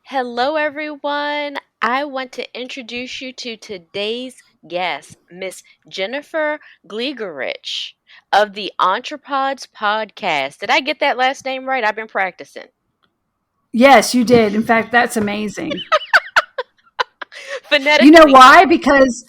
Hello, everyone. I want to introduce you to today's guest, Miss Jennifer Gligoric of the Entrepods podcast. Did I get that last name right? I've been practicing. Yes, you did. In fact, that's amazing. You know Phonetically. why? Because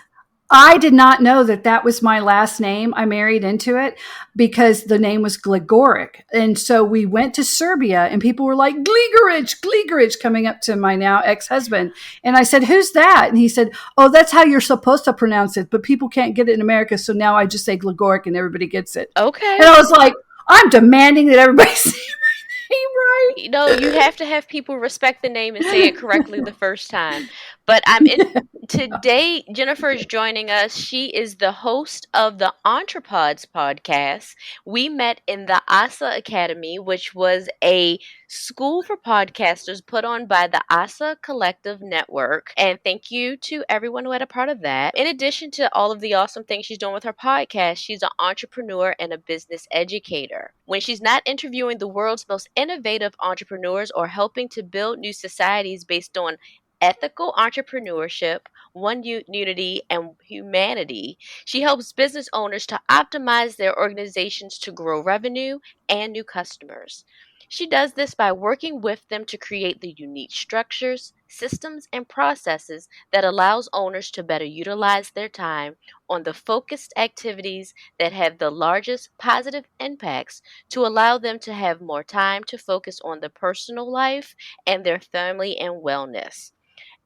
I did not know that that was my last name. I married into it because the name was Gligoric. And so we went to Serbia and people were like, Gligoric, Gligoric, coming up to my now ex-husband. And I said, who's that? And he said, oh, that's how you're supposed to pronounce it. But people can't get it in America. So now I just say Gligoric and everybody gets it. Okay. And I was like, I'm demanding that everybody say my name right. You have to have people respect the name and say it correctly the first time. But I'm in today. Jennifer is joining us. She is the host of the Entrepods podcast. We met in the ASA Academy, which was a school for podcasters put on by the ASA Collective Network. And thank you to everyone who had a part of that. In addition to all of the awesome things she's doing with her podcast, she's an entrepreneur and a business educator. When she's not interviewing the world's most innovative entrepreneurs or helping to build new societies based on ethical entrepreneurship, unity, and humanity, she helps business owners to optimize their organizations to grow revenue and new customers. She does this by working with them to create the unique structures, systems, and processes that allows owners to better utilize their time on the focused activities that have the largest positive impacts to allow them to have more time to focus on their personal life and their family and wellness.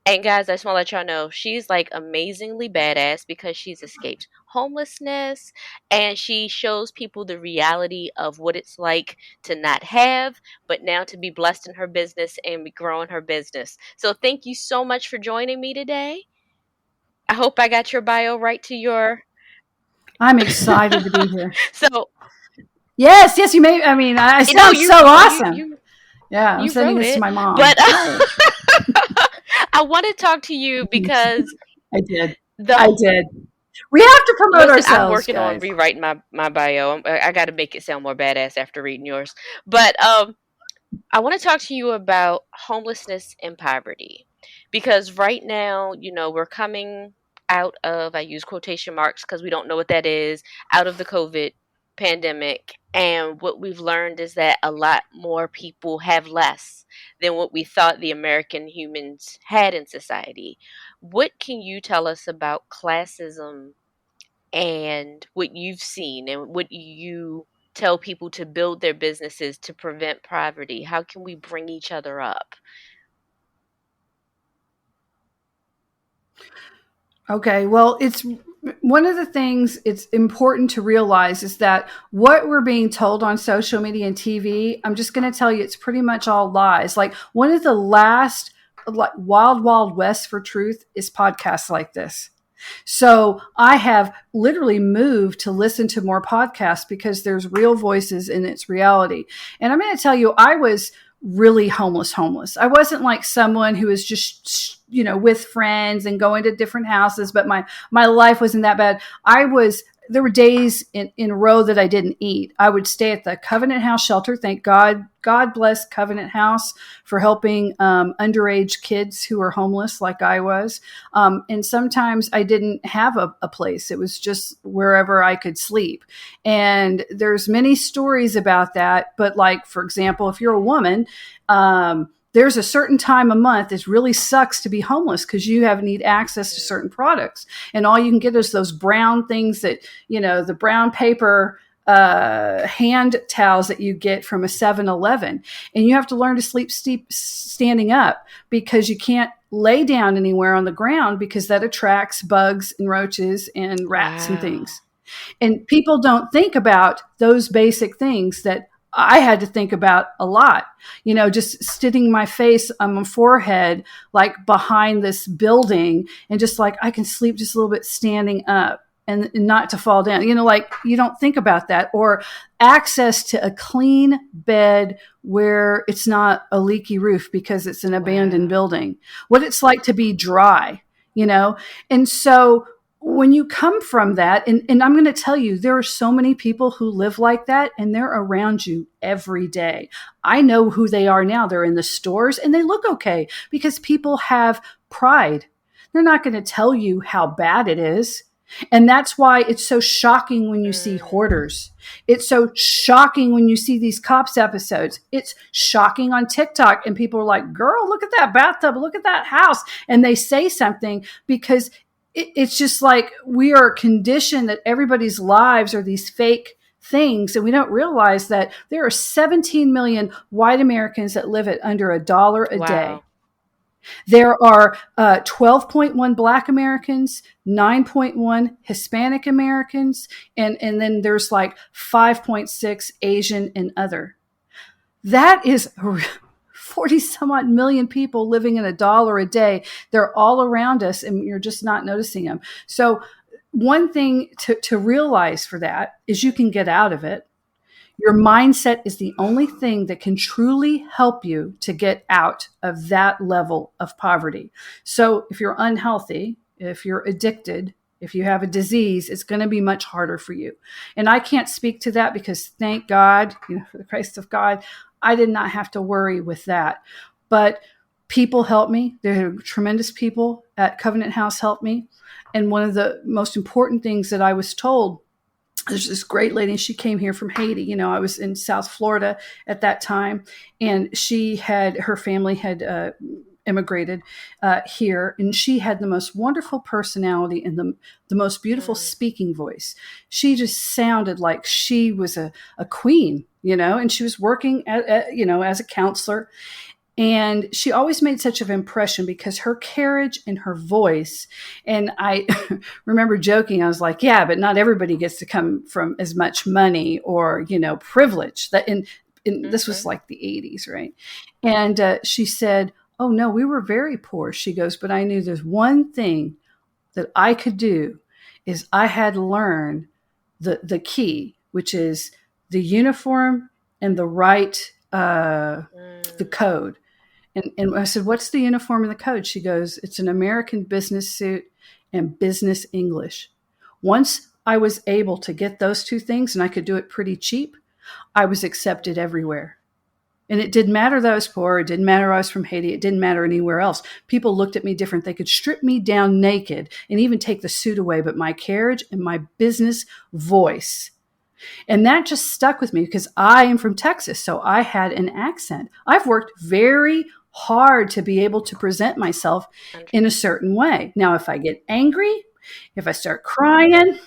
And guys, I just want to let y'all know she's like amazingly badass because she's escaped homelessness and she shows people the reality of what it's like to not have, but now to be blessed in her business and be growing her business. So thank you so much for joining me today. I hope I got your bio right to your. I'm excited to be here. So Yes, yes, you may. I mean, I you know sound so awesome. you Yeah, I'm you sending wrote this to it, my mom. but I want to talk to you because I did. I the did. We have to promote listen, I'm ourselves, working on guys. rewriting my bio. I got to make it sound more badass after reading yours. But I want to talk to you about homelessness and poverty because right now, we're coming out of, I use quotation marks because we don't know what that is, out of the COVID pandemic. And what we've learned is that a lot more people have less than what we thought the American humans had in society. What can you tell us about classism and what you've seen and what you tell people to build their businesses to prevent poverty? How can we bring each other up? Okay, well, it's one of the things it's important to realize is that what we're being told on social media and TV, I'm just going to tell you, it's pretty much all lies. Like one of the last, like wild, wild west for truth is podcasts like this. So I have literally moved to listen to more podcasts because there's real voices and it's reality. And I'm going to tell you, I was really homeless. I wasn't like someone who was just, with friends and going to different houses, but my life wasn't that bad. There were days in a row that I didn't eat. I would stay at the Covenant House shelter. Thank God. God bless Covenant House for helping underage kids who were homeless like I was. And sometimes I didn't have a place. It was just wherever I could sleep. And there's many stories about that. But like, for example, if you're a woman, there's a certain time a month it really sucks to be homeless because you need access to certain products, and all you can get is those brown things that the brown paper hand towels that you get from a 7-Eleven, and you have to learn to sleep standing up because you can't lay down anywhere on the ground because that attracts bugs and roaches and rats and Wow. things. And people don't think about those basic things that I had to think about a lot, just sitting my face on my forehead, like behind this building, and just like I can sleep just a little bit standing up and not to fall down. Like you don't think about that, or access to a clean bed where it's not a leaky roof because it's an abandoned Wow. building, what it's like to be dry, and so when you come from that, and I'm going to tell you, there are so many people who live like that, and they're around you every day. I know who they are now. They're in the stores and they look okay because people have pride. They're not going to tell you how bad it is. And that's why it's so shocking when you see hoarders. It's so shocking when you see these cops episodes. It's shocking on TikTok and people are like, girl, look at that bathtub, look at that house. And they say something because it's just like we are conditioned that everybody's lives are these fake things. And we don't realize that there are 17 million white Americans that live at under $1 a day. Wow. There are 12.1 Black Americans, 9.1 Hispanic Americans, and then there's like 5.6 Asian and other. That is 40 some odd million people living in $1 a day. They're all around us and you're just not noticing them. So one thing to realize for that is you can get out of it. Your mindset is the only thing that can truly help you to get out of that level of poverty. So if you're unhealthy, if you're addicted, if you have a disease, it's going to be much harder for you. And I can't speak to that because thank God, for the grace of God, I did not have to worry with that. But people helped me. There are tremendous people at Covenant House helped me. And one of the most important things that I was told, there's this great lady, and she came here from Haiti. I was in South Florida at that time, and her family had immigrated here, and she had the most wonderful personality and the most beautiful speaking voice. She just sounded like she was a queen, and she was working as a counselor. And she always made such an impression because her carriage and her voice. And I remember joking, I was like, yeah, but not everybody gets to come from as much money or, privilege. And this was like the 80s, right? And she said, oh, no, we were very poor. She goes, but I knew there's one thing that I could do is I had to learn the key, which is the uniform and the right, the code. And I said, what's the uniform and the code? She goes, it's an American business suit and business English. Once I was able to get those two things, and I could do it pretty cheap, I was accepted everywhere. And it didn't matter that I was poor. It didn't matter I was from Haiti. It didn't matter anywhere else. People looked at me different. They could strip me down naked and even take the suit away. But my carriage and my business voice, and that just stuck with me because I am from Texas. So I had an accent. I've worked very hard to be able to present myself in a certain way. Now, if I get angry, if I start crying,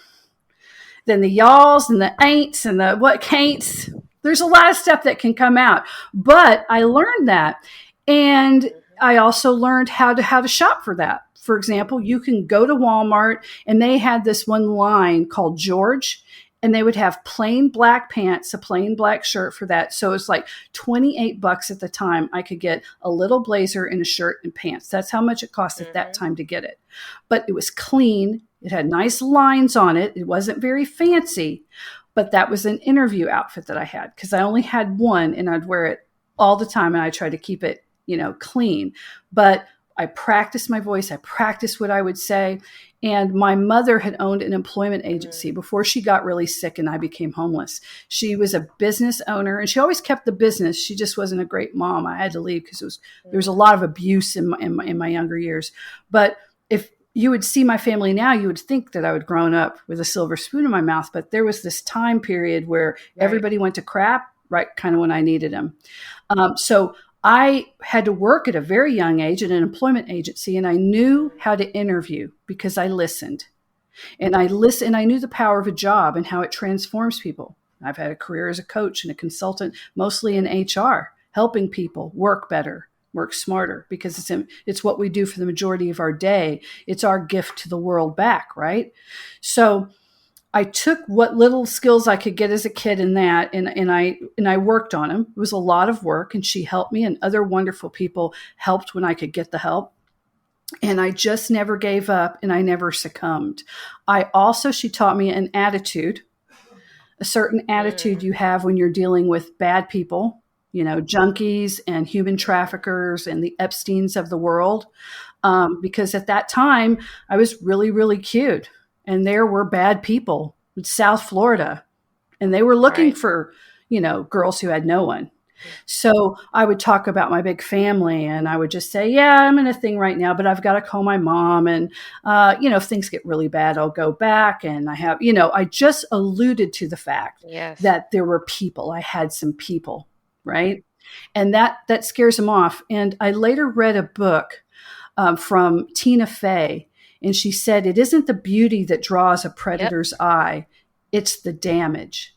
then the y'alls and the ain'ts and the what can'ts, there's a lot of stuff that can come out. But I learned that. And I also learned how to shop for that. For example, you can go to Walmart and they had this one line called George, and they would have plain black pants, a plain black shirt for that. So it's like $28 at the time. I could get a little blazer and a shirt and pants. That's how much it cost at that time to get it. But it was clean. It had nice lines on it. It wasn't very fancy, but that was an interview outfit that I had because I only had one and I'd wear it all the time. And I tried to keep it, clean, but I practiced my voice. I practiced what I would say. And my mother had owned an employment agency before she got really sick and I became homeless. She was a business owner and she always kept the business. She just wasn't a great mom. I had to leave because there was a lot of abuse in my younger years. But if you would see my family now, you would think that I would grown up with a silver spoon in my mouth. But there was this time period where everybody went to crap, right, kind of when I needed them. So I had to work at a very young age at an employment agency, and I knew how to interview because I listened. And I knew the power of a job and how it transforms people. I've had a career as a coach and a consultant, mostly in HR, helping people work better, work smarter, because it's what we do for the majority of our day. It's our gift to the world back, right? So I took what little skills I could get as a kid in that, and I worked on them. It was a lot of work, and she helped me, and other wonderful people helped when I could get the help. And I just never gave up, and I never succumbed. She taught me an attitude, a certain attitude you have when you're dealing with bad people, junkies and human traffickers and the Epsteins of the world. Because at that time, I was really, really cute. and there were bad people in South Florida, and they were looking Right. for, girls who had no one. So I would talk about my big family, and I would just say, yeah, I'm in a thing right now, but I've got to call my mom. And, if things get really bad, I'll go back. And I just alluded to the fact Yes. that there were people. I had some people, right? And that scares them off. And I later read a book from Tina Fey, and she said, it isn't the beauty that draws a Yep. predator's eye, it's the damage.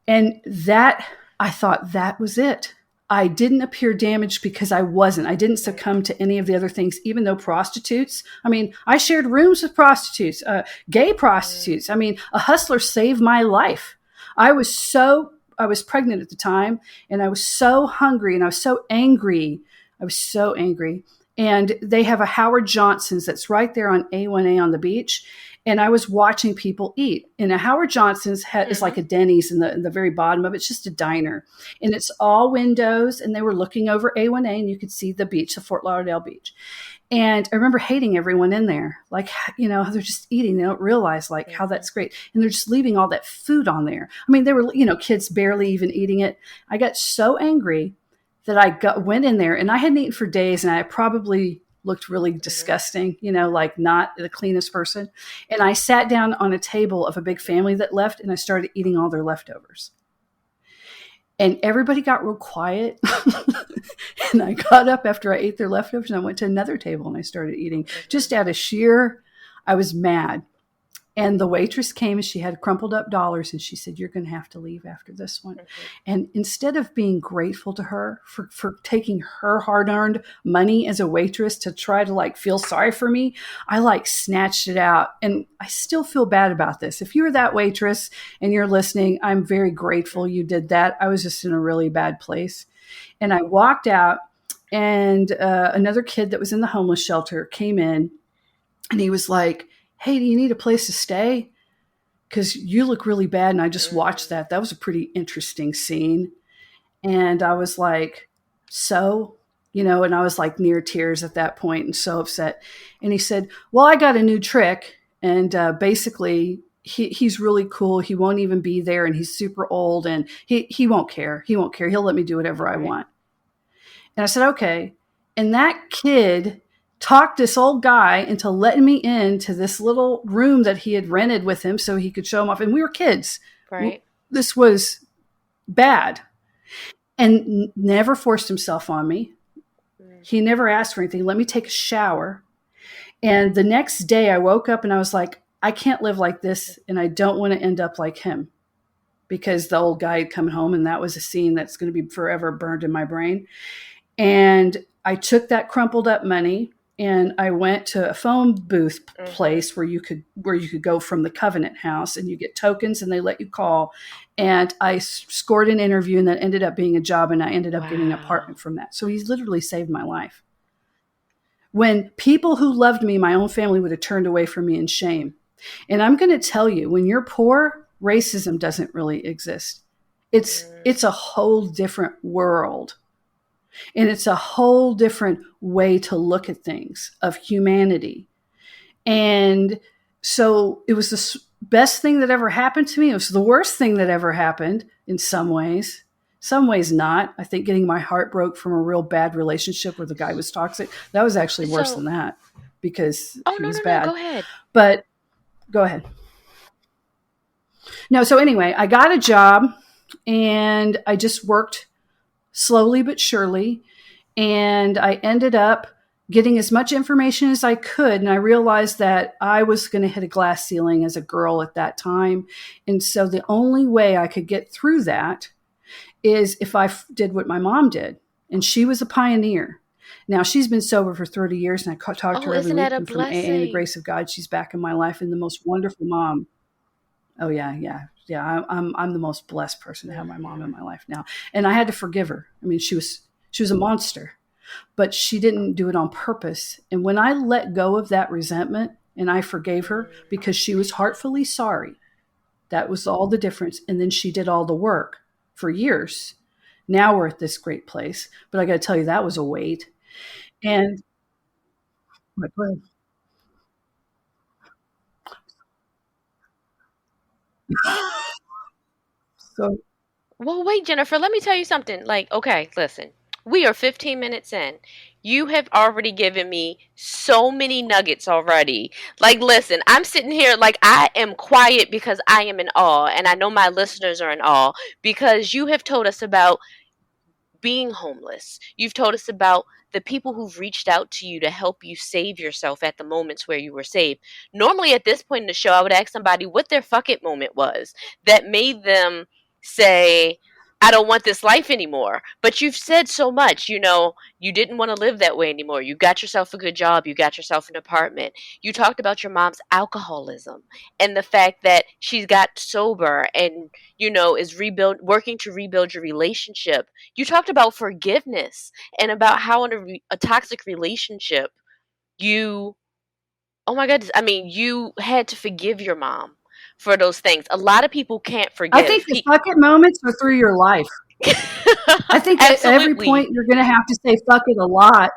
And that, I thought that was it. I didn't appear damaged because I wasn't. I didn't succumb to any of the other things, even though prostitutes, I shared rooms with prostitutes, gay prostitutes. A hustler saved my life. I was pregnant at the time, and I was so hungry, and I was so angry. I was so angry. And they have a Howard Johnson's that's right there on A1A on the beach. And I was watching people eat. And a Howard Johnson's is like a Denny's in the very bottom of it. It's just a diner. And it's all windows. And they were looking over A1A, and you could see the beach, the Fort Lauderdale beach. And I remember hating everyone in there. Like, they're just eating. They don't realize like how that's great. And they're just leaving all that food on there. They were, kids barely even eating it. I got so angry that I went in there, and I hadn't eaten for days, and I probably looked really disgusting, like not the cleanest person. And I sat down on a table of a big family that left, and I started eating all their leftovers. And everybody got real quiet. And I got up after I ate their leftovers, and I went to another table, and I started eating just out of I was mad. And the waitress came, and she had crumpled up dollars, and she said, you're going to have to leave after this one. And instead of being grateful to her for taking her hard-earned money as a waitress to try to like feel sorry for me, I like snatched it out. And I still feel bad about this. If you're that waitress and you're listening, I'm very grateful you did that. I was just in a really bad place. And I walked out, and another kid that was in the homeless shelter came in, and he was like, hey, do you need a place to stay? Because you look really bad. And I just watched that. That was a pretty interesting scene. And I was like, and I was like near tears at that point and so upset. And he said, well, I got a new trick. And basically, he's really cool. He won't even be there. And he's super old. And he won't care. He won't care. He'll let me do whatever I want. And I said, okay. And that kid talked this old guy into letting me into this little room that he had rented with him so he could show him off. And we were kids. Right. This was bad. And never forced himself on me. He never asked for anything. Let me take a shower. And the next day I woke up and I was like, I can't live like this, and I don't want to end up like him. Because the old guy had come home, and that was a scene that's going to be forever burned in my brain. And I took that crumpled up money, and I went to a phone booth place where you could go from the Covenant House, and you get tokens, and they let you call. And I scored an interview, and that ended up being a job, and I ended up getting an apartment from that. So he's literally saved my life. When people who loved me, my own family, would have turned away from me in shame. And I'm going to tell you, when you're poor, racism doesn't really exist. It's a whole different world. And it's a whole different way to look at things, of humanity. And so it was the best thing that ever happened to me. It was the worst thing that ever happened in some ways. Some ways not. I think getting my heart broke from a real bad relationship where the guy was toxic, that was actually worse than that, because he was bad. Go ahead. But go ahead. No, so anyway, I got a job, and I just worked slowly but surely. And I ended up getting as much information as I could. And I realized that I was going to hit a glass ceiling as a girl at that time. And so the only way I could get through that is if I did what my mom did. And she was a pioneer. Now, she's been sober for 30 years, and I talk to her every week. And from AA and the grace of God, she's back in my life, and the most wonderful mom. Oh, yeah. I'm the most blessed person to have my mom in my life now. And I had to forgive her. She was a monster, but she didn't do it on purpose. And when I let go of that resentment and I forgave her because she was heartfully sorry, that was all the difference. And then she did all the work for years. Now we're at this great place. But I got to tell you, that was a wait. And So Well, wait, Jennifer, let me tell you something. Like, okay, listen. We are 15 minutes in. You have already given me so many nuggets already. Like, listen, I'm sitting here like I am quiet because I am in awe, and I know my listeners are in awe because you have told us about being homeless. You've told us about the people who've reached out to you to help you save yourself at the moments where you were saved. Normally, at this point in the show, I would ask somebody what their fuck it moment was that made them say, I don't want this life anymore. But you've said so much, you didn't want to live that way anymore. You got yourself a good job. You got yourself an apartment. You talked about your mom's alcoholism and the fact that she's got sober and, is working to rebuild your relationship. You talked about forgiveness and about how in a toxic relationship you, oh my goodness, I mean, you had to forgive your mom for those things. A lot of people can't I think forgive. the fuck it moments are through your life. I think at every Absolutely. point you're going to have to say fuck it a lot.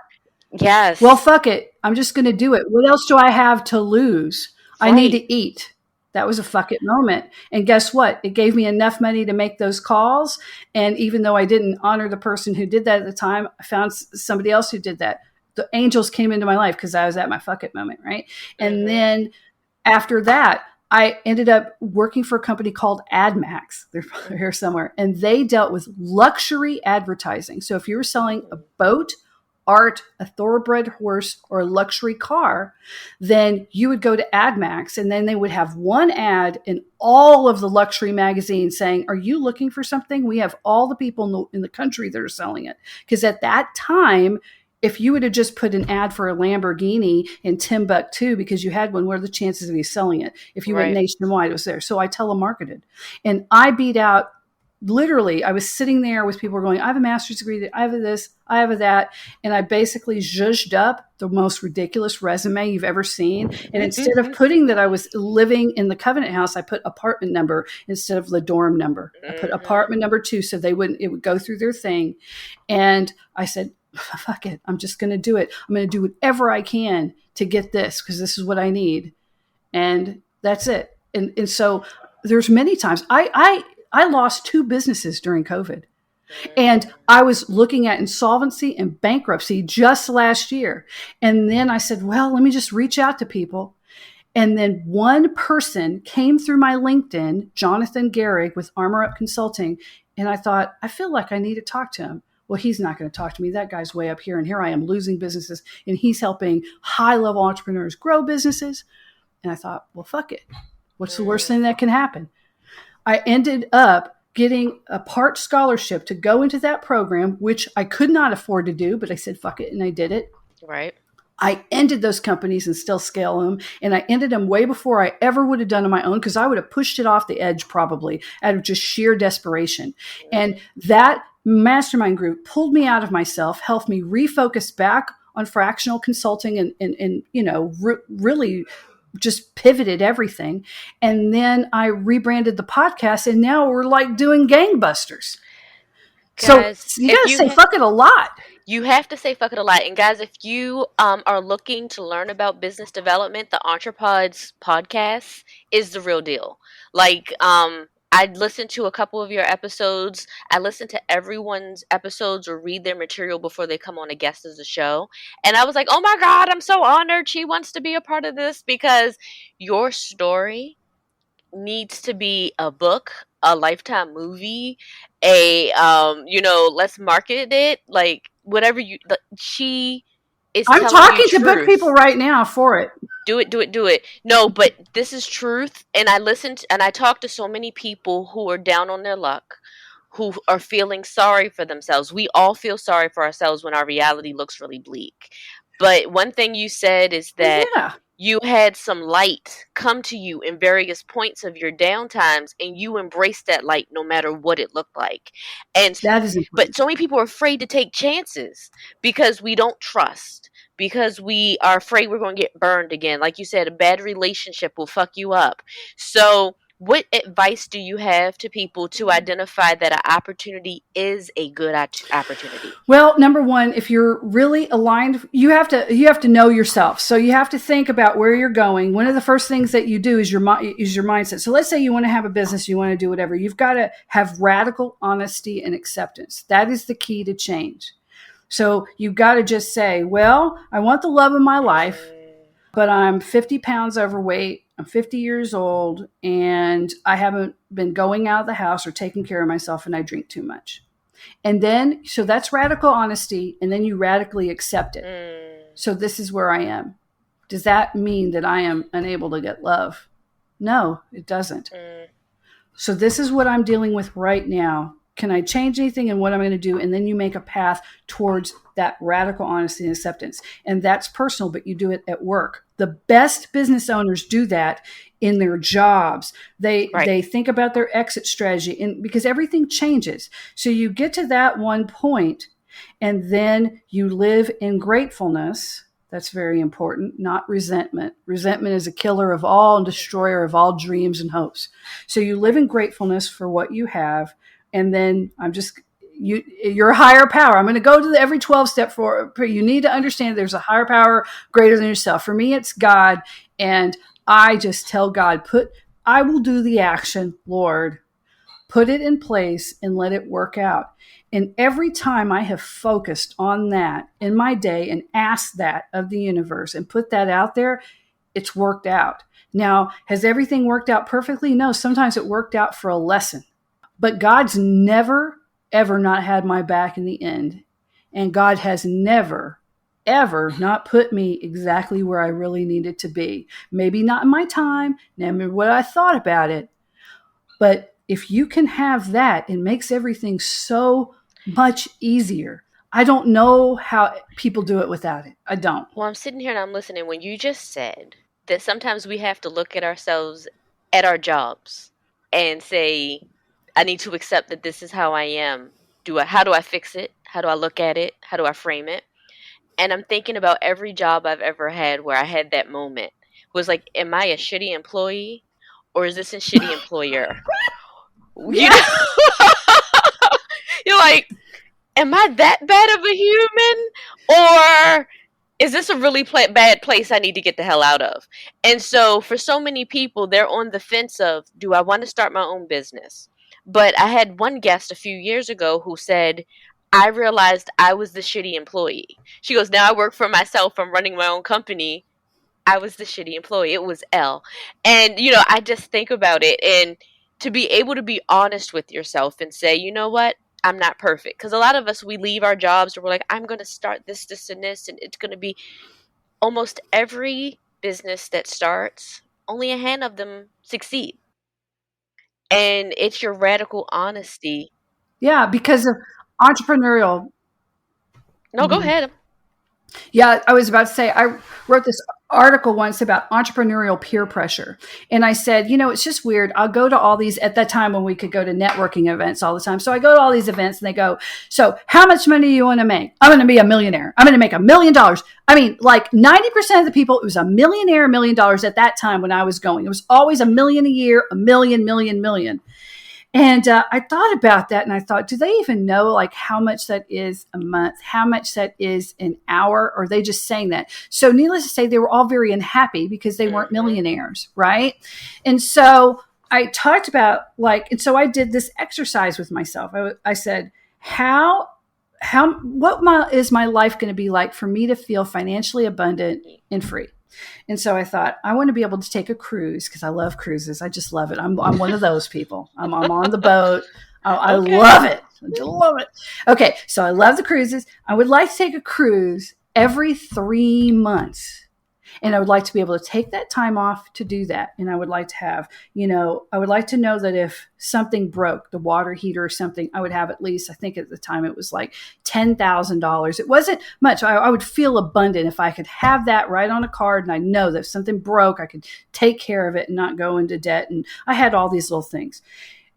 Well, Yes. fuck it. I'm just going to do it. What else do I have to lose? I need Right. to eat. That was a fuck it moment. And guess what? It gave me enough money to make those calls. And even though I didn't honor the person who did that at the time, I found somebody else who did that. The angels came into my life because I was at my fuck it moment, right? And Mhm. then after that, I ended up working for a company called AdMax. They're here somewhere. And they dealt with luxury advertising. So if you were selling a Mhm. boat, art, a thoroughbred horse, or a luxury car, then you would go to AdMax and then they would have one ad in all of the luxury magazines saying, are you looking for something? We have all the people in the country that are selling it. Because at that time, if you would have just put an ad for a Lamborghini in Timbuktu because you had one, what are the chances of you selling it? If you went Right. nationwide, it was there. So I telemarketed. And I beat out, literally, I was sitting there with people going, I have a master's degree, I have a this, I have a that. And I basically zhuzhed up the most ridiculous resume you've ever seen. And instead of putting that I was living in the Covenant House, I put apartment number instead of the dorm number. I put Mhm. apartment number 2 so it would go through their thing. And I said, fuck it. I'm just going to do it. I'm going to do whatever I can to get this because this is what I need. And that's it. And so there's many times I lost 2 businesses during COVID. And Mhm. I was looking at insolvency and bankruptcy just last year. And then I said, well, let me just reach out to people. And then one person came through my LinkedIn, Jonathan Gehrig with Armor Up Consulting. And I thought, I feel like I need to talk to him. Well, he's not going to talk to me. That guy's way up here. And here I am losing businesses. And he's helping high level entrepreneurs grow businesses. And I thought, well, fuck it. What's the worst Mhm. thing that can happen? I ended up getting a part scholarship to go into that program, which I could not afford to do, but I said, fuck it. And I did it. Right. I ended those companies and still scale them. And I ended them way before I ever would have done on my own because I would have pushed it off the edge probably out of just sheer desperation. And Mhm. that mastermind group pulled me out of myself, helped me refocus back on fractional consulting and really just pivoted everything. And then I rebranded the podcast and now we're like doing gangbusters. So Guys, you got if to say you fuck it a lot. You have to say fuck it a lot. And guys, if you are looking to learn about business development, the Entrepods podcast is the real deal. Like, I listened to a couple of your episodes. I listen to everyone's episodes or read their material before they come on a guest as a show. And I was like, oh my God, I'm so honored she wants to be a part of this because your story needs to be a book, a lifetime movie, let's market it like whatever she is I'm telling you talking to book people truth. right now for it. Do it, do it, do it. No, but this is truth and I listened and I talked to so many people who are down on their luck, who are feeling sorry for themselves. We all feel sorry for ourselves when our reality looks really bleak. But one thing you said is Well, that yeah, you had some light come to you in various points of your downtimes and you embraced that light no matter what it looked like. And that is but important. so many people are afraid to take chances because we don't trust, because we are afraid we're going to get burned again. Like you said, a bad relationship will fuck you up. So what advice do you have to people to identify that an opportunity is a good opportunity? Well, number one, if you're really aligned, you have to know yourself. So you have to think about where you're going. One of the first things that you do is your mindset. So let's say you want to have a business, you want to do whatever. You've got to have radical honesty and acceptance. That is the key to change. So you've got to just say, well, I want the love of my life, but I'm 50 pounds overweight. I'm 50 years old, and I haven't been going out of the house or taking care of myself, and I drink too much. And then, so that's radical honesty, and then you radically accept it. So this is where I am. Does that mean that I am unable to get love? No, it doesn't. So this is what I'm dealing with right now. Can I change anything in what I'm going to do? And then you make a path towards that radical honesty and acceptance. And that's personal, but you do it at work. The best business owners do that in their jobs. They think about their exit strategy, and because everything changes. So you get to that one point, and then you live in gratefulness. That's very important, not resentment. Resentment is a killer of all and destroyer of all dreams and hopes. So you live in gratefulness for what you have. And then you're a higher power. I'm going to go to every 12 step for you need to understand there's a higher power greater than yourself. For me, it's God. And I just tell God, I will do the action, Lord, put it in place and let it work out. And every time I have focused on that in my day and asked that of the universe and put that out there, it's worked out. Now, has everything worked out perfectly? No, sometimes it worked out for a lesson. But God's never, ever not had my back in the end. And God has never, ever not put me exactly where I really needed to be. Maybe not in my time, maybe what I thought about it. But if you can have that, it makes everything so much easier. I don't know how people do it without it. I don't. Well, I'm sitting here and I'm listening when you just said that sometimes we have to look at ourselves at our jobs and say, I need to accept that this is how I am. How do I fix it? How do I look at it? How do I frame it? And I'm thinking about every job I've ever had where I had that moment. It was like, am I a shitty employee or is this a shitty employer? You know? You're like, am I that bad of a human? Or is this a really bad place I need to get the hell out of? And so for so many people, they're on the fence of, do I want to start my own business? But I had one guest a few years ago who said, I realized I was the shitty employee. She goes, now I work for myself. I'm running my own company. I was the shitty employee. It was L. And, I just think about it. And to be able to be honest with yourself and say, you know what? I'm not perfect. Because a lot of us, we leave our jobs and we're like, I'm going to start this, and this. And it's going to be almost every business that starts, only a hand of them succeed. And it's your radical honesty. Yeah, because of entrepreneurial. No, go ahead. Yeah, I was about to say, I wrote this article once about entrepreneurial peer pressure. And I said, it's just weird. I'll go to all these, at that time when we could go to networking events all the time. So I go to all these events and they go, so how much money do you want to make? I'm going to be a millionaire. I'm going to make $1 million. I mean, like 90% of the people, it was $1 million at that time when I was going. It was always $1 million a year, $1 million. And I thought about that and I thought, do they even know like how much that is a month, how much that is an hour? Or are they just saying that? So needless to say, they were all very unhappy because they weren't millionaires, right? And so I talked about and so I did this exercise with myself. I said, what is my life going to be like for me to feel financially abundant and free? And so I thought, I want to be able to take a cruise because I love cruises. I just love it. I'm one of those people. I'm on the boat. I love it. I just love it. Okay, so I love the cruises. I would like to take a cruise every 3 months. And I would like to be able to take that time off to do that. And I would like to have, I would like to know that if something broke, the water heater or something, I would have at least, I think at the time it was like $10,000. It wasn't much. I would feel abundant if I could have that right on a card. And I know that if something broke, I could take care of it and not go into debt. And I had all these little things.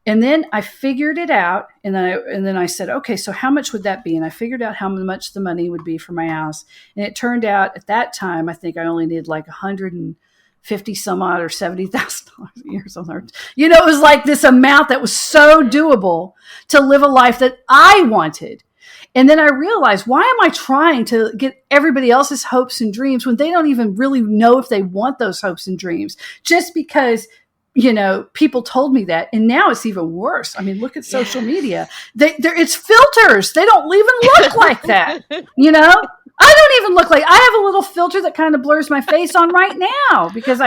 And then I figured it out, and then I said, okay, so how much would that be? And I figured out how much the money would be for my house. And it turned out at that time, I think I only needed like $150 50 some odd or $70,000 a year. Something. It was like this amount that was so doable to live a life that I wanted. And then I realized, why am I trying to get everybody else's hopes and dreams when they don't even really know if they want those hopes and dreams? Just because, people told me that. And now it's even worse. I mean, look at social media. It's filters. They don't even look like that. I don't even look like, I have a little filter that kind of blurs my face on right now because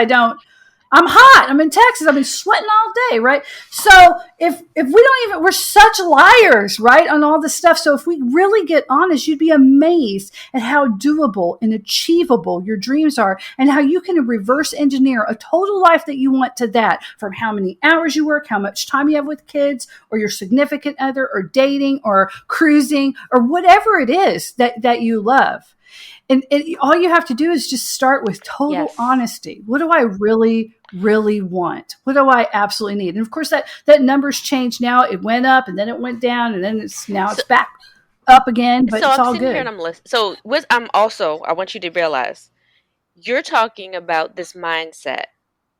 I'm hot. I'm in Texas. I've been sweating all day, right? So if we don't even, we're such liars, right, on all this stuff. So if we really get honest, you'd be amazed at how doable and achievable your dreams are and how you can reverse engineer a total life that you want to that, from how many hours you work, how much time you have with kids or your significant other or dating or cruising or whatever it is that you love. And all you have to do is just start with total honesty. What do I really, really want? What do I absolutely need? And of course, that number's changed now. It went up and then it went down and then it's back up again. But so it's I'm all sitting good. here and I'm listening. So I want you to realize you're talking about this mindset,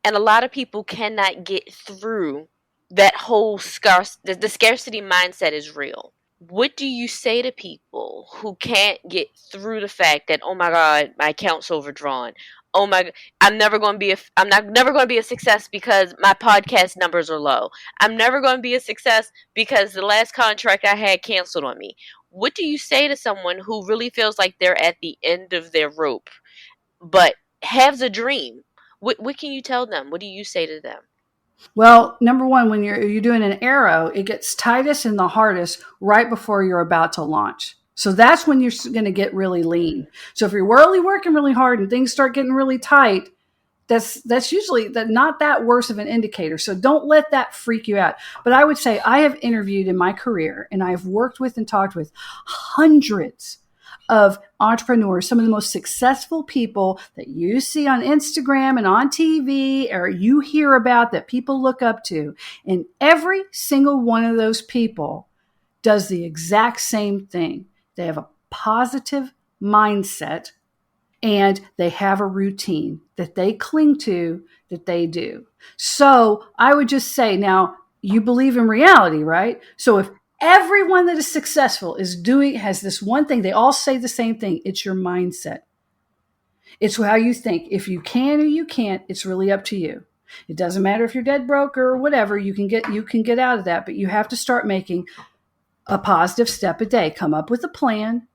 and a lot of people cannot get through that whole the scarcity mindset is real. What do you say to people who can't get through the fact that, oh my God, my account's overdrawn? Oh my, I'm never going to be never going to be a success because my podcast numbers are low. I'm never going to be a success because the last contract I had canceled on me. What do you say to someone who really feels like they're at the end of their rope, but has a dream? What can you tell them? What do you say to them? Well, number one, when you're doing an arrow, it gets tightest and the hardest right before you're about to launch. So that's when you're going to get really lean. So if you're really working really hard and things start getting really tight, that's usually not that worse of an indicator. So don't let that freak you out. But I would say I have interviewed in my career and I have worked with and talked with hundreds of entrepreneurs, some of the most successful people that you see on Instagram and on TV or you hear about that people look up to. And every single one of those people does the exact same thing. They have a positive mindset and they have a routine that they cling to, that they do. So I would just say, now you believe in reality, right? So if everyone that is successful has this one thing, they all say the same thing. It's your mindset. It's how you think. If you can or you can't, it's really up to you. It doesn't matter if you're dead broke or whatever, you can get out of that, but you have to start making a positive step a day. Come up with a plan,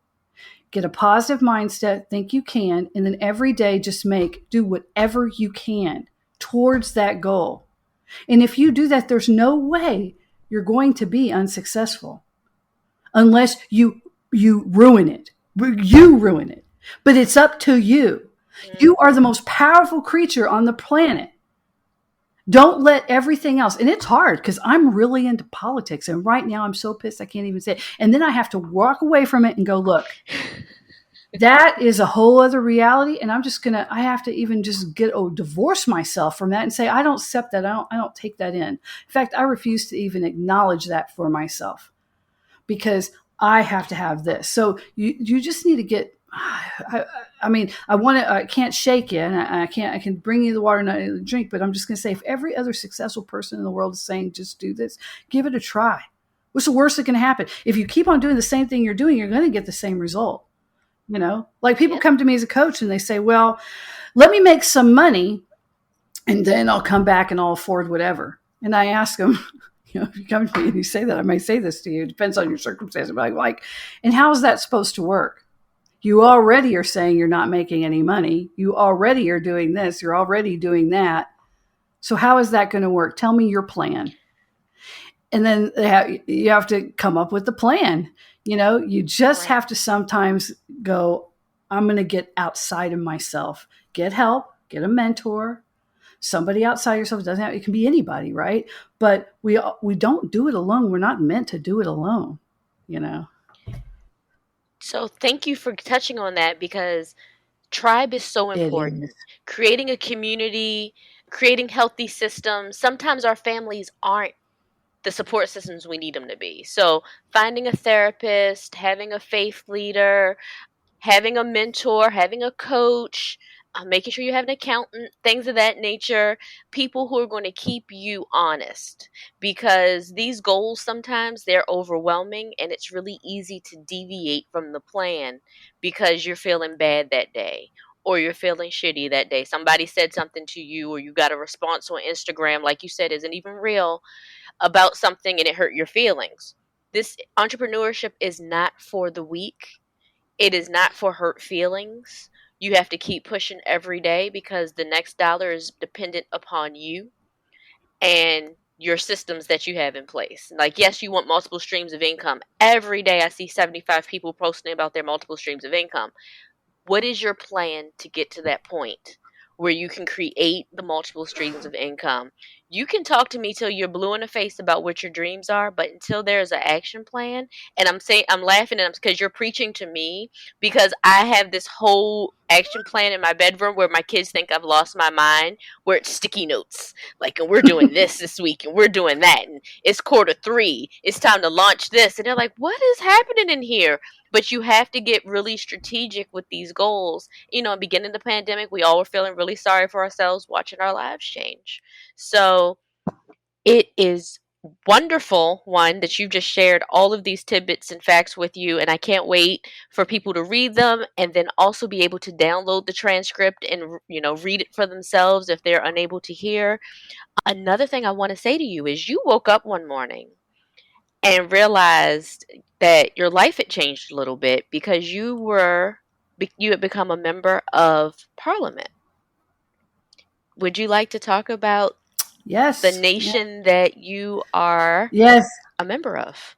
get a positive mindset, think you can, and then every day just do whatever you can towards that goal. And if you do that, there's no way you're going to be unsuccessful unless you ruin it. You ruin it. But it's up to you. You are the most powerful creature on the planet. Don't let everything else, and it's hard because I'm really into politics. And right now I'm so pissed I can't even say it. And then I have to walk away from it and go, look, that is a whole other reality. And I have to even just divorce myself from that and say, I don't accept that. I don't take that in. In fact, I refuse to even acknowledge that for myself because I have to have this. So you just need to get, I can't shake you and I can bring you the water and not drink, but I'm just going to say, if every other successful person in the world is saying, just do this, give it a try. What's the worst that can happen? If you keep on doing the same thing you're doing, you're going to get the same result. Like people come to me as a coach and they say, well, let me make some money and then I'll come back and I'll afford whatever. And I ask them, if you come to me and you say that, I may say this to you. It depends on your circumstances. But and how is that supposed to work? You already are saying you're not making any money. You already are doing this. You're already doing that. So how is that going to work? Tell me your plan. And then you have to come up with the plan. You just have to sometimes go, I'm going to get outside of myself, get help, get a mentor, somebody outside yourself. It can be anybody, right? But we don't do it alone. We're not meant to do it alone, So thank you for touching on that because tribe is so important. Creating a community, creating healthy systems. Sometimes our families aren't the support systems we need them to be. So finding a therapist, having a faith leader, having a mentor, having a coach, making sure you have an accountant, things of that nature, people who are going to keep you honest, because these goals sometimes they're overwhelming and it's really easy to deviate from the plan because you're feeling bad that day or you're feeling shitty that day. Somebody said something to you or you got a response on Instagram, like you said, isn't even real about something and it hurt your feelings. This entrepreneurship is not for the weak. It is not for hurt feelings. You have to keep pushing every day because the next dollar is dependent upon you and your systems that you have in place. Like, yes, you want multiple streams of income. Every day I see 75 people posting about their multiple streams of income. What is your plan to get to that point where you can create the multiple streams of income? You can talk to me till you're blue in the face about what your dreams are, but until there's an action plan, and I'm laughing and because you're preaching to me because I have this whole action plan in my bedroom where my kids think I've lost my mind, where it's sticky notes. Like, and we're doing this week and we're doing that. And it's quarter 3. It's time to launch this. And they're like, what is happening in here? But you have to get really strategic with these goals. Beginning of the pandemic, we all were feeling really sorry for ourselves watching our lives change. So it is wonderful, one, that you've just shared all of these tidbits and facts with you. And I can't wait for people to read them and then also be able to download the transcript and, read it for themselves if they're unable to hear. Another thing I want to say to you is you woke up one morning and realized that your life had changed a little bit because you had become a member of parliament. Would you like to talk about the Yes. nation that you are Yes. a member of?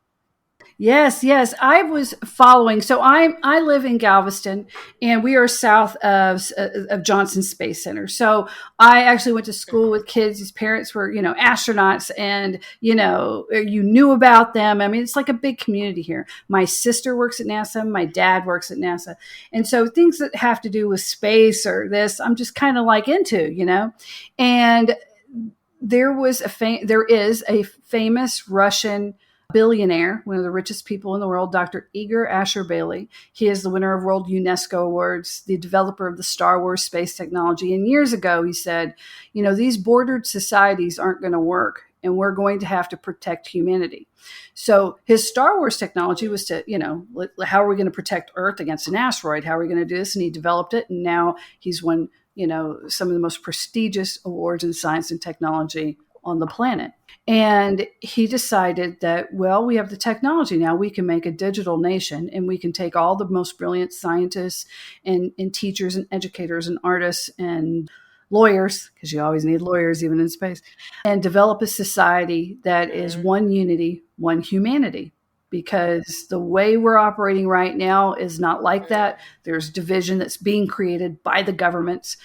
Yes. I was following. So I live in Galveston, and we are south of Johnson Space Center. So I actually went to school with kids whose parents were astronauts, and you knew about them. I mean, it's like a big community here. My sister works at NASA. My dad works at NASA, and so things that have to do with space or this, I'm just kind of like into, and there is a famous Russian billionaire, one of the richest people in the world, Dr. Igor Asher Bailey. He is the winner of World UNESCO Awards, the developer of the Star Wars space technology. And years ago, he said, these bordered societies aren't going to work, and we're going to have to protect humanity. So his Star Wars technology was to, how are we going to protect Earth against an asteroid? How are we going to do this? And he developed it. And now he's won, some of the most prestigious awards in science and technology on the planet. And he decided that, well, we have the technology now. We can make a digital nation, and we can take all the most brilliant scientists and teachers and educators and artists and lawyers, because you always need lawyers even in space, and develop a society that is one unity, one humanity. Because the way we're operating right now is not like that. There's division that's being created by the governments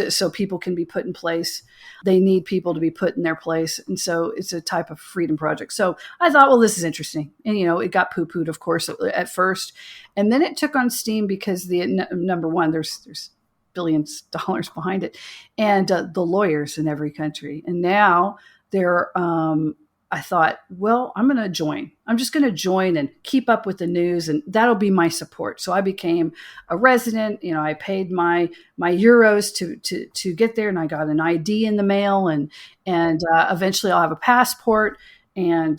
so people can be put in place. They need people to be put in their place. And so it's a type of freedom project. So I thought, well, this is interesting. And, it got poo-pooed, of course, at first. And then it took on steam because number one, there's billions of dollars behind it, and the lawyers in every country. And now they're I thought, well, I'm going to join. I'm just going to join and keep up with the news, and that'll be my support. So I became a resident. I paid my euros to get there, and I got an ID in the mail, and eventually I'll have a passport. And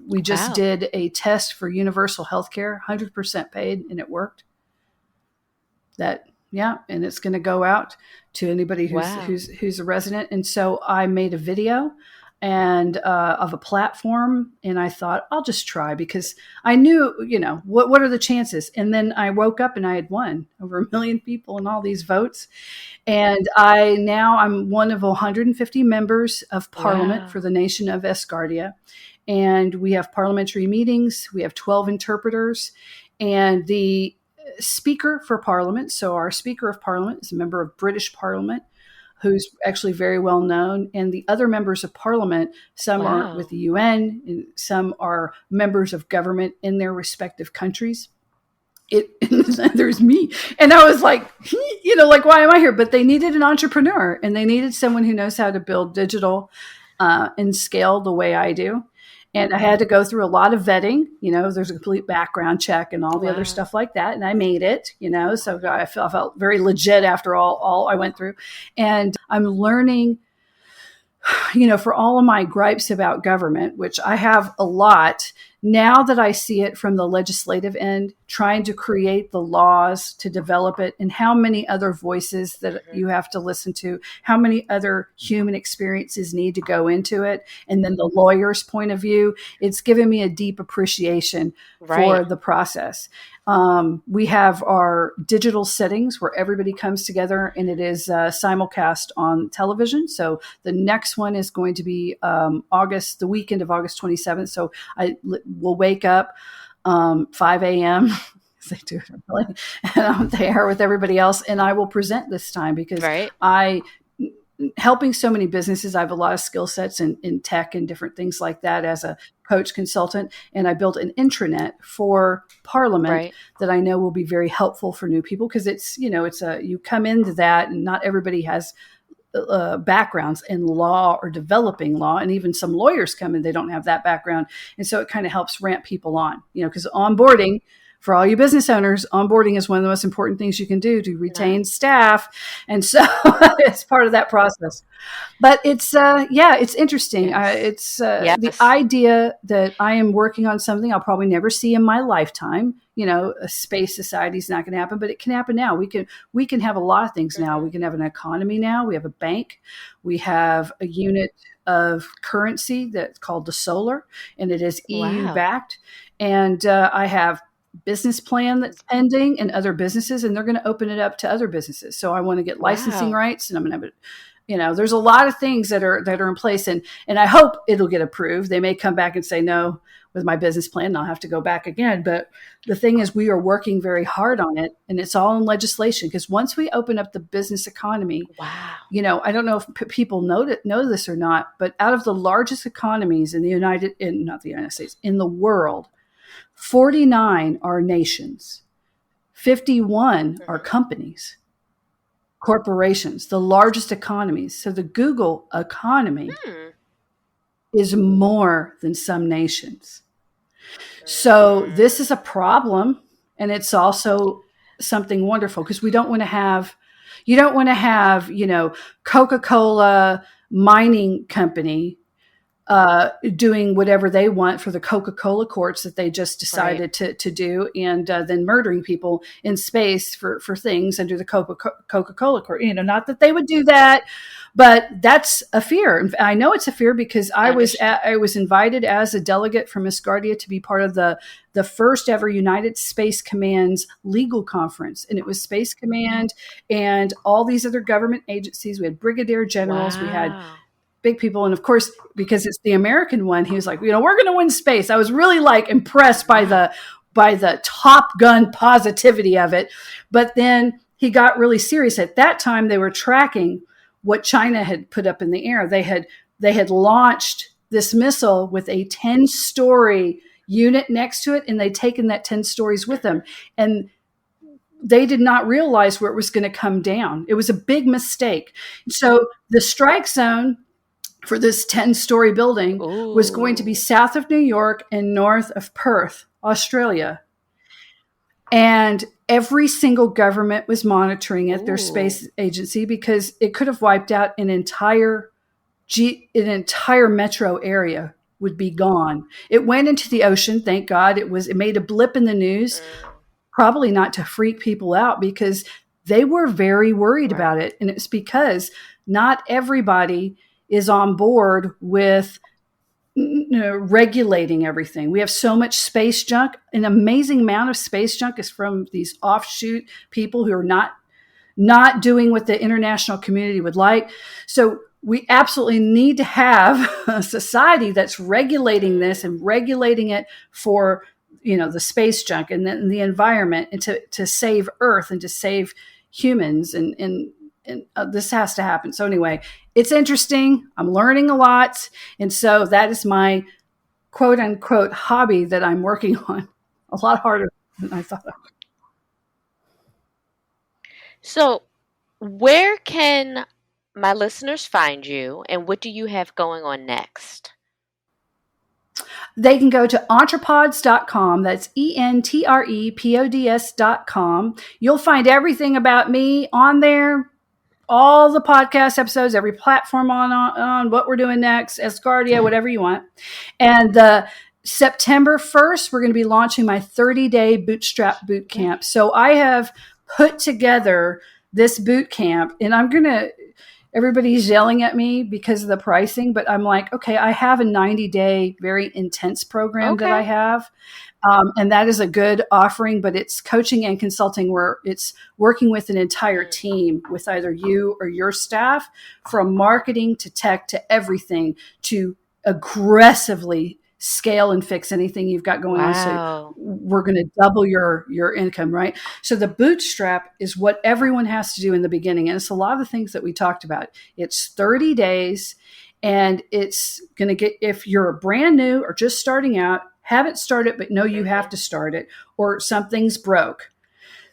we just did a test for universal healthcare, 100% paid, and it worked. And it's going to go out to anybody who's a resident. And so I made a video and of a platform, and I thought, I'll just try, because I knew, what are the chances? And then I woke up and I had won over 1 million people and all these votes. And I'm one of 150 members of parliament for the nation of Asgardia. And we have parliamentary meetings. We have 12 interpreters, and the Speaker for Parliament. So our Speaker of Parliament is a member of British Parliament, who's actually very well known. And the other members of Parliament, some are with the UN, and some are members of government in their respective countries. There's me. And I was like, why am I here? But they needed an entrepreneur, and they needed someone who knows how to build digital and scale the way I do. And I had to go through a lot of vetting. There's a complete background check and all the other Wow. stuff like that. And I made it, so I felt very legit after all I went through. And I'm learning, for all of my gripes about government, which I have a lot, now that I see it from the legislative end, trying to create the laws to develop it, and how many other voices that you have to listen to, how many other human experiences need to go into it, and then the lawyer's point of view, it's given me a deep appreciation Right. for the process. We have our digital settings where everybody comes together, and it is simulcast on television. So the next one is going to be the weekend of August 27th. So I will wake up 5 a.m. They do it early, and I'm there with everybody else, and I will present this time because Right. helping so many businesses. I have a lot of skill sets in tech and different things like that as a coach consultant. And I built an intranet for Parliament Right. that I know will be very helpful for new people because you come into that and not everybody has backgrounds in law or developing law. And even some lawyers come in, they don't have that background. And so it kind of helps ramp people on, because onboarding, for all you business owners, onboarding is one of the most important things you can do to retain staff. And so it's part of that process. But it's interesting. Yes. It's the Yes. idea that I am working on something I'll probably never see in my lifetime. A space society is not going to happen, but it can happen now. We can have a lot of things now. We can have an economy now. We have a bank. We have a unit of currency that's called the solar, and it is EU Wow. backed. And I have business plan that's pending and other businesses, and they're going to open it up to other businesses. So I want to get licensing Wow. rights, and I'm going to have it. There's a lot of things that are in place, and I hope it'll get approved. They may come back and say no with my business plan, and I'll have to go back again. But the thing is, we are working very hard on it, and it's all in legislation. Because once we open up the business economy, Wow. I don't know if people know this or not, but out of the largest economies in not the United States, in the world, 49 are nations, 51 are companies, corporations, the largest economies. So the Google economy Hmm. is more than some nations. So this is a problem, and it's also something wonderful because you don't want to have, Coca-Cola mining company doing whatever they want for the Coca-Cola courts that they just Right. decided to do, and then murdering people in space for things under the Coca-Cola court. Not that they would do that, but that's a fear. And I know it's a fear because Understood. I was invited as a delegate from Asgardia to be part of the first ever United Space Command's legal conference, and it was Space Command and all these other government agencies. We had brigadier generals, we had Wow. big people. And of course, because it's the American one, he was like, we're going to win space. I was really like impressed by Wow. the Top Gun positivity of it. But then he got really serious. At that time, they were tracking what China had put up in the air. They had launched this missile with a 10-story unit next to it, and they'd taken that 10 stories with them. And they did not realize where it was going to come down. It was a big mistake. So the strike zone for this 10-story building was going to be Ooh. south of New York and north of Perth, Australia. And every single government was monitoring it, their Ooh. space agency, because it could have wiped out an entire metro area would be gone. It went into the ocean, thank God. It made a blip in the news, probably not to freak people out because they were very worried Right. about it. And it's because not everybody is on board with regulating everything. We have so much space junk. An amazing amount of space junk is from these offshoot people who are not doing what the international community would like. So we absolutely need to have a society that's regulating this and regulating it for the space junk and then the environment, and to save Earth and to save humans, and this has to happen. So anyway, it's interesting. I'm learning a lot, and so that is my quote unquote hobby that I'm working on. A lot harder than I thought. So, where can my listeners find you, and what do you have going on next? They can go to entrepods.com. That's entrepods.com. You'll find everything about me on there, all the podcast episodes, every platform on what we're doing next, Asgardia, whatever you want. And the September 1st, we're going to be launching my 30-day bootstrap boot camp. So I have put together this boot camp, and everybody's yelling at me because of the pricing, but I'm like, okay, I have a 90-day very intense program that I have. And that is a good offering, but it's coaching and consulting where it's working with an entire team with either you or your staff, from marketing to tech to everything, to aggressively scale and fix anything you've got going on. So we're going to double your income, right? So the bootstrap is what everyone has to do in the beginning. And it's a lot of the things that we talked about. It's 30 days, and it's going to get, if you're brand new or just starting out, haven't started, but know you have to start it, or something's broke,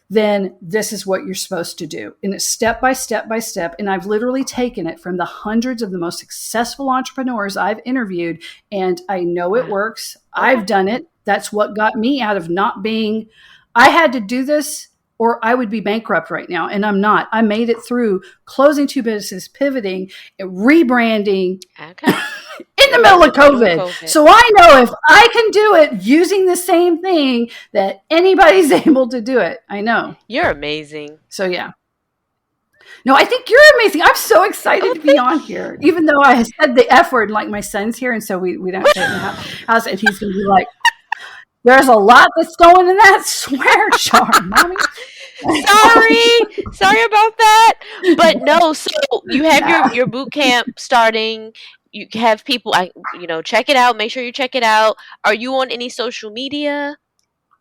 then this is what you're supposed to do. And it's step by step by step. And I've literally taken it from the hundreds of the most successful entrepreneurs I've interviewed, and I know it works. I've done it. That's what got me out of not being, I had to do this or I would be bankrupt right now. And I'm not. I made it through closing 2 businesses, pivoting, rebranding. Okay. In the middle of COVID. So I know if I can do it using the same thing, that anybody's able to do it. I know. You're amazing. So yeah. No, I think you're amazing. I'm so excited to be on here, even though I said the F word, like my son's here, and so we don't say it in the house, and he's going to be like, there's a lot that's going in that swear jar, Mommy. Sorry about that. But no, so you have your boot camp starting. You have people, check it out. Make sure you check it out. Are you on any social media?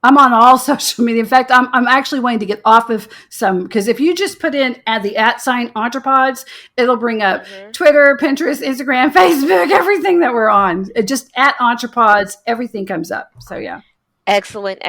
I'm on all social media. In fact, I'm actually wanting to get off of some, because if you just put in the @ Entrepods, it'll bring up Twitter, Pinterest, Instagram, Facebook, everything that we're on. Just @ Entrepods, everything comes up. So yeah. Excellent.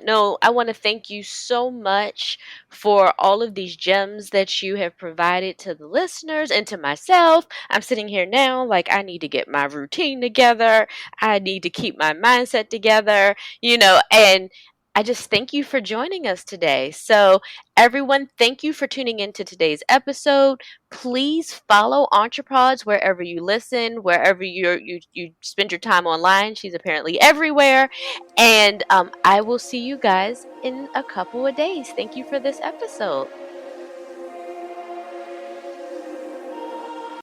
No, I want to thank you so much for all of these gems that you have provided to the listeners and to myself. I'm sitting here now like I need to get my routine together. I need to keep my mindset together, and I just thank you for joining us today. So, everyone, thank you for tuning into today's episode. Please follow Entrepods wherever you listen, wherever you spend your time online. She's apparently everywhere. And I will see you guys in a couple of days. Thank you for this episode.